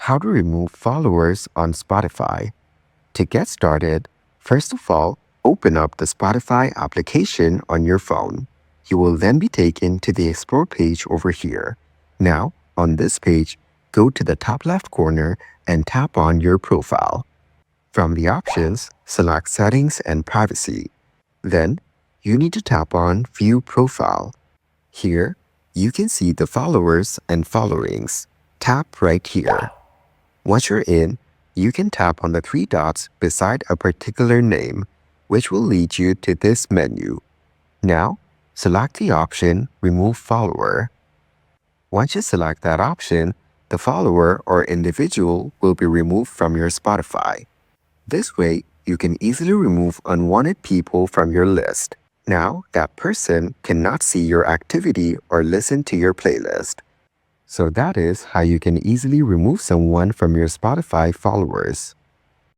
How to remove followers on Spotify. To get started, first of all, open up the Spotify application on your phone. You will then be taken to the Explore page over here. Now, on this page, go to the top left corner and tap on your profile. From the options, select Settings and Privacy. Then, you need to tap on View Profile. Here, you can see the followers and followings. Tap right here. Once you're in, you can tap on the three dots beside a particular name, which will lead you to this menu. Now, select the option Remove Follower. Once you select that option, the follower or individual will be removed from your Spotify. This way, you can easily remove unwanted people from your list. Now, that person cannot see your activity or listen to your playlist. So that is how you can easily remove someone from your Spotify followers.